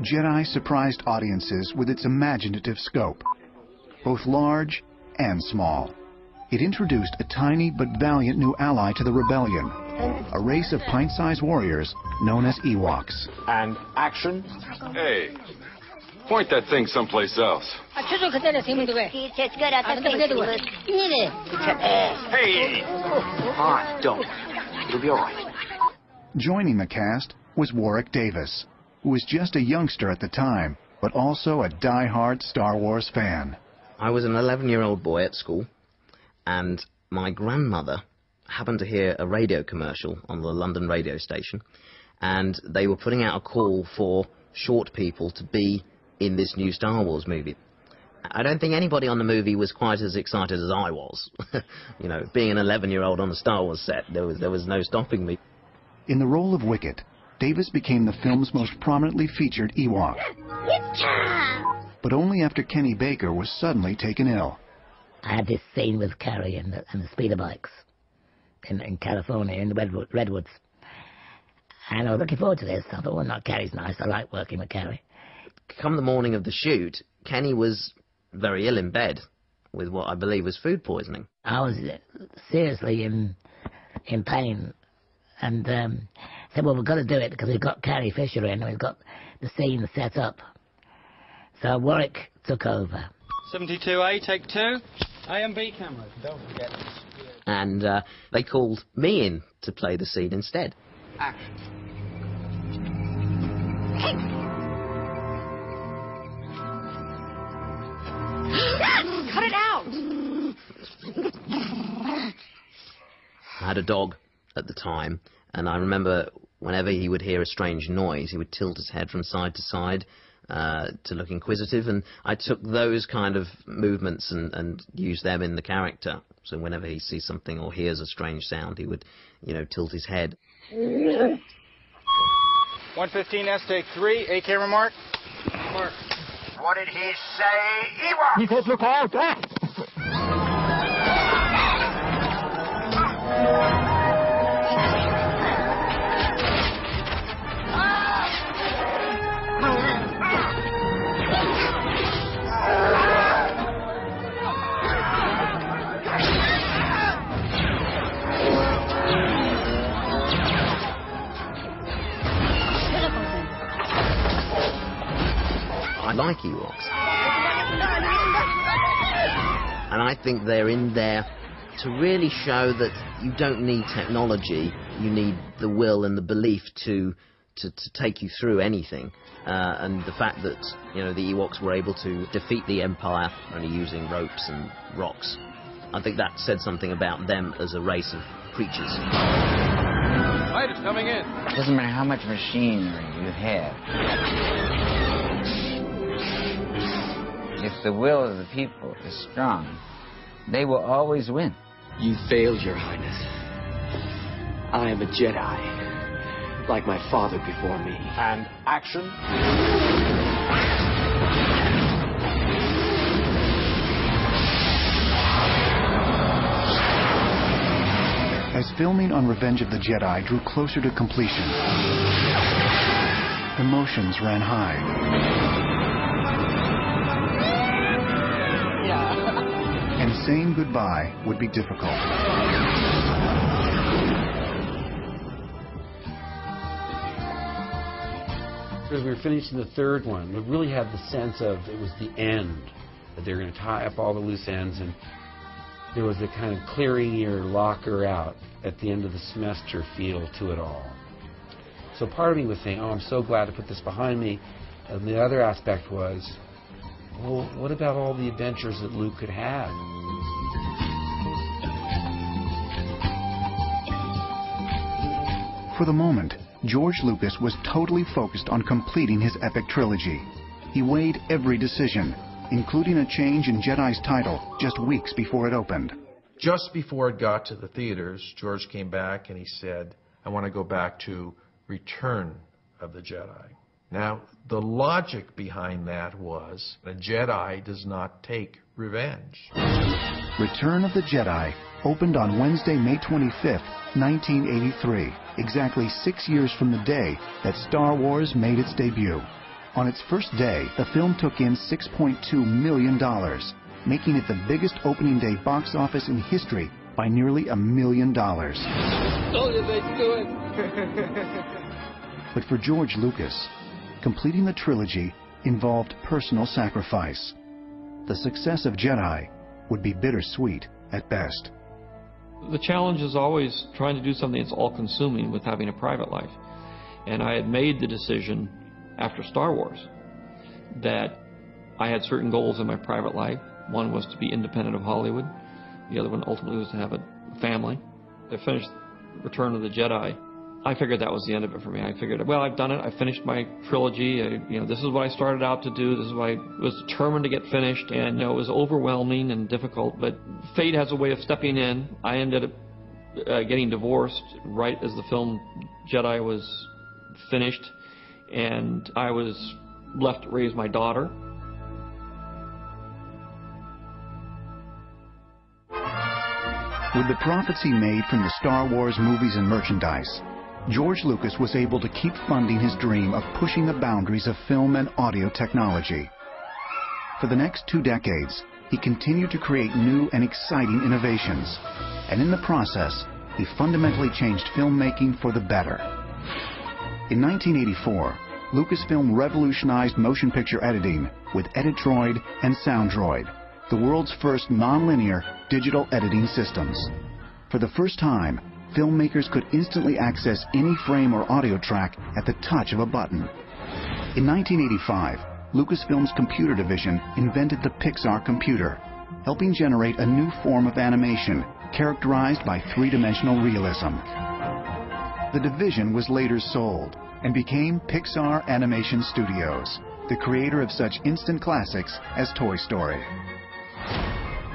Jedi surprised audiences with its imaginative scope, both large and small. It introduced a tiny but valiant new ally to the rebellion, a race of pint-sized warriors known as Ewoks. And action. Hey, point that thing someplace else. Hey! Alright, don't. It'll be alright. Joining the cast was Warwick Davis, who was just a youngster at the time, but also a die-hard Star Wars fan. I was an 11-year-old boy at school, and my grandmother happened to hear a radio commercial on the London radio station, and they were putting out a call for short people to be in this new Star Wars movie. I don't think anybody on the movie was quite as excited as I was. You know, being an 11-year-old on a Star Wars set, there was no stopping me. In the role of Wicket, Davis became the film's most prominently featured Ewok. But only after Kenny Baker was suddenly taken ill. I had this scene with Carrie and the speeder bikes in California, in the Redwoods. And I was looking forward to this. I thought, well, no, Carrie's nice. I like working with Carrie. Come the morning of the shoot, Kenny was very ill in bed with what I believe was food poisoning. I was seriously in pain, and said, well, we've got to do it because we've got Carrie Fisher in and we've got the scene set up. So Warwick took over. 72A, take 2. A and B cameras, don't forget. And they called me in to play the scene instead. Action. Cut it out! I had a dog at the time, and I remember whenever he would hear a strange noise, he would tilt his head from side to side to look inquisitive, and I took those kind of movements and used them in the character. So whenever he sees something or hears a strange sound, he would, you know, tilt his head. 115S, take 3. A camera mark. Mark. What did he say? Ewok! He says, look out! I like Ewoks. And I think they're in there to really show that you don't need technology, you need the will and the belief to take you through anything. And the fact that, you know, the Ewoks were able to defeat the Empire only using ropes and rocks, I think that said something about them as a race of creatures. Fighters coming in. It doesn't matter how much machinery you have. If the will of the people is strong, they will always win. You failed, Your Highness. I am a Jedi, like my father before me. And action. As filming on Revenge of the Jedi drew closer to completion, emotions ran high. And saying goodbye would be difficult. As we were finishing the third one, we really had the sense of it was the end, that they were going to tie up all the loose ends, and there was a kind of clearing your locker out at the end of the semester feel to it all. So part of me was saying, oh, I'm so glad to put this behind me. And the other aspect was, well, what about all the adventures that Luke could have? For the moment, George Lucas was totally focused on completing his epic trilogy. He weighed every decision, including a change in Jedi's title just weeks before it opened. Just before it got to the theaters, George came back and he said, I want to go back to Return of the Jedi. Now, the logic behind that was a Jedi does not take revenge. Return of the Jedi opened on Wednesday, May 25th, 1983, exactly 6 years from the day that Star Wars made its debut. On its first day, the film took in $6.2 million, making it the biggest opening day box office in history by nearly $1 million. Told you they'd do it. But for George Lucas, completing the trilogy involved personal sacrifice. The success of Jedi would be bittersweet at best. The challenge is always trying to do something that's all-consuming with having a private life. And I had made the decision after Star Wars that I had certain goals in my private life. One was to be independent of Hollywood. The other one ultimately was to have a family. I finished Return of the Jedi. I figured that was the end of it for me. I figured, well, I've done it. I finished my trilogy. This is what I started out to do. This is what I was determined to get finished. And it was overwhelming and difficult. But fate has a way of stepping in. I ended up getting divorced right as the film Jedi was finished, and I was left to raise my daughter. With the profits he made from the Star Wars movies and merchandise, George Lucas was able to keep funding his dream of pushing the boundaries of film and audio technology. For the next 2 decades, he continued to create new and exciting innovations, and in the process, he fundamentally changed filmmaking for the better. In 1984, Lucasfilm revolutionized motion picture editing with Editroid and Soundroid, the world's first non-linear digital editing systems. For the first time, filmmakers could instantly access any frame or audio track at the touch of a button. In 1985, Lucasfilm's computer division invented the Pixar computer, helping generate a new form of animation characterized by three-dimensional realism. The division was later sold and became Pixar Animation Studios, the creator of such instant classics as Toy Story.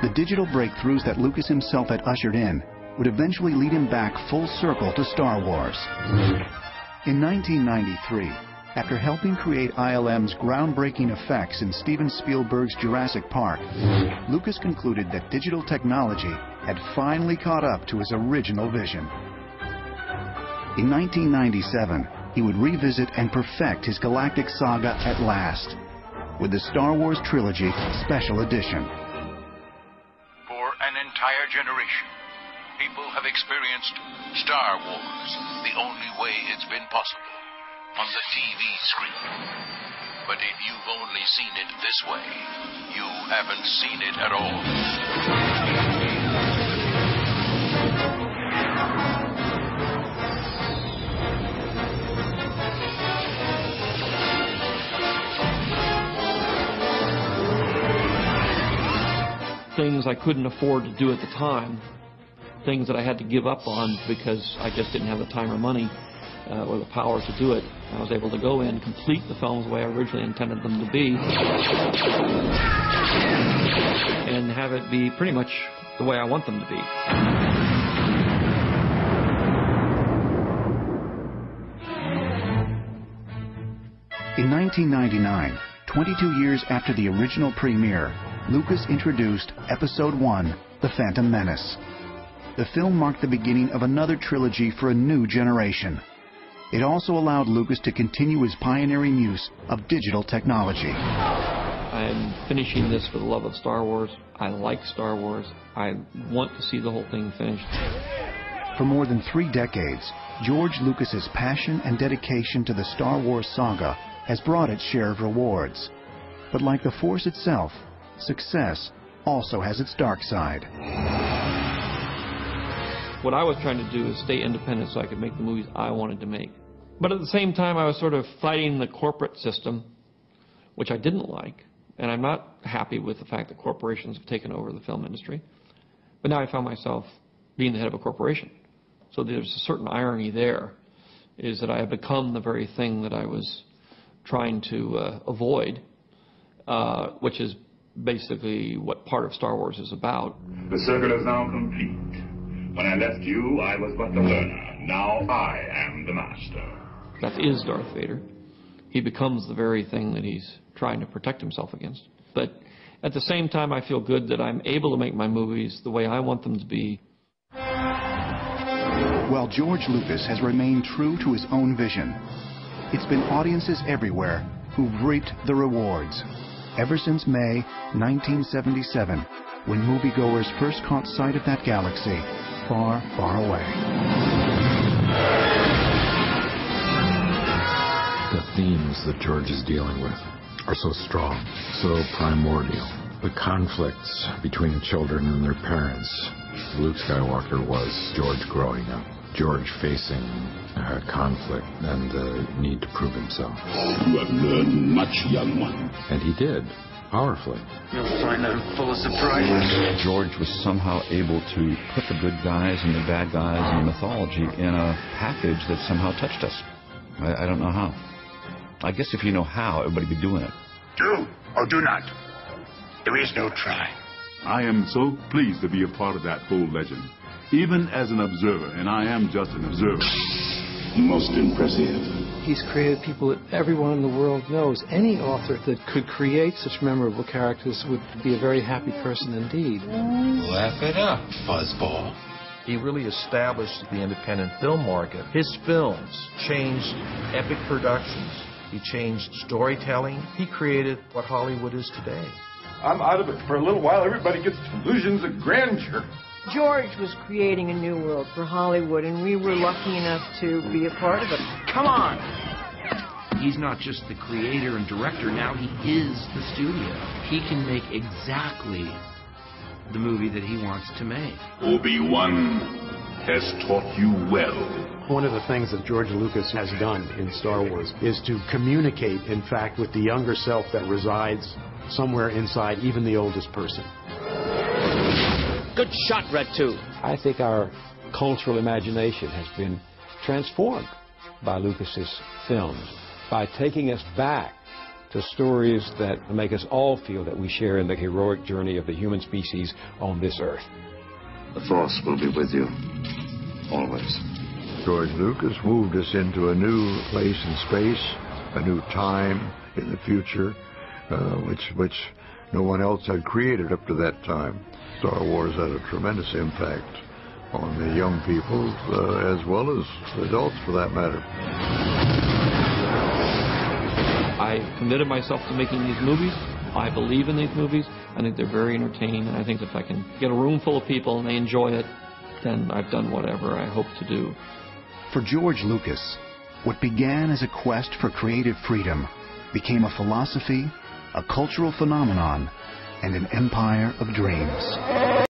The digital breakthroughs that Lucas himself had ushered in would eventually lead him back full circle to Star Wars. In 1993, after helping create ILM's groundbreaking effects in Steven Spielberg's Jurassic Park, Lucas concluded that digital technology had finally caught up to his original vision. In 1997, he would revisit and perfect his galactic saga at last, with the Star Wars Trilogy Special Edition. For an entire generation, people have experienced Star Wars the only way it's been possible, on the TV screen. But if you've only seen it this way, you haven't seen it at all. Things I couldn't afford to do at the time, things that I had to give up on because I just didn't have the time or money or the power to do it. I was able to go in, complete the films the way I originally intended them to be, and have it be pretty much the way I want them to be. In 1999, 22 years after the original premiere, Lucas introduced Episode 1, The Phantom Menace. The film marked the beginning of another trilogy for a new generation. It also allowed Lucas to continue his pioneering use of digital technology. I'm finishing this for the love of Star Wars. I like Star Wars. I want to see the whole thing finished. For more than 3 decades, George Lucas's passion and dedication to the Star Wars saga has brought its share of rewards. But like the Force itself, success also has its dark side. What I was trying to do is stay independent so I could make the movies I wanted to make. But at the same time, I was sort of fighting the corporate system, which I didn't like. And I'm not happy with the fact that corporations have taken over the film industry. But now I found myself being the head of a corporation. So there's a certain irony there, is that I have become the very thing that I was trying to avoid, which is basically what part of Star Wars is about. The circle is now complete. When I left you, I was but the learner. Now I am the master. That is Darth Vader. He becomes the very thing that he's trying to protect himself against. But at the same time, I feel good that I'm able to make my movies the way I want them to be. While George Lucas has remained true to his own vision, it's been audiences everywhere who've reaped the rewards ever since May 1977, when moviegoers first caught sight of that galaxy far, far away. The themes that George is dealing with are so strong, so primordial. The conflicts between children and their parents. Luke Skywalker was George growing up, George facing conflict and the need to prove himself. You have learned much, young one. And he did, powerfully. You'll find I'm full of surprises. George was somehow able to put the good guys and the bad guys and the mythology in a package that somehow touched us. I don't know how. I guess if you know how, everybody would be doing it. Do or do not. There is no try. I am so pleased to be a part of that whole legend, even as an observer, and I am just an observer. Most impressive. He's created people that everyone in the world knows. Any author that could create such memorable characters would be a very happy person indeed. Laugh it up, fuzzball. He really established the independent film market. His films changed epic productions. He changed storytelling. He created what Hollywood is today. I'm out of it for a little while. Everybody gets delusions of grandeur. George was creating a new world for Hollywood, and we were lucky enough to be a part of it. Come on! He's not just the creator and director, now he is the studio. He can make exactly the movie that he wants to make. Obi-Wan has taught you well. One of the things that George Lucas has done in Star Wars is to communicate, in fact, with the younger self that resides somewhere inside even the oldest person. Good shot, Red 2. I think our cultural imagination has been transformed by Lucas's films, by taking us back to stories that make us all feel that we share in the heroic journey of the human species on this earth. The Force will be with you, always. George Lucas moved us into a new place in space, a new time in the future, which no one else had created up to that time. Star Wars had a tremendous impact on the young people, as well as adults for that matter. I committed myself to making these movies. I believe in these movies. I think they're very entertaining, and I think if I can get a room full of people and they enjoy it, then I've done whatever I hope to do. For George Lucas, what began as a quest for creative freedom became a philosophy, a cultural phenomenon, and an empire of dreams.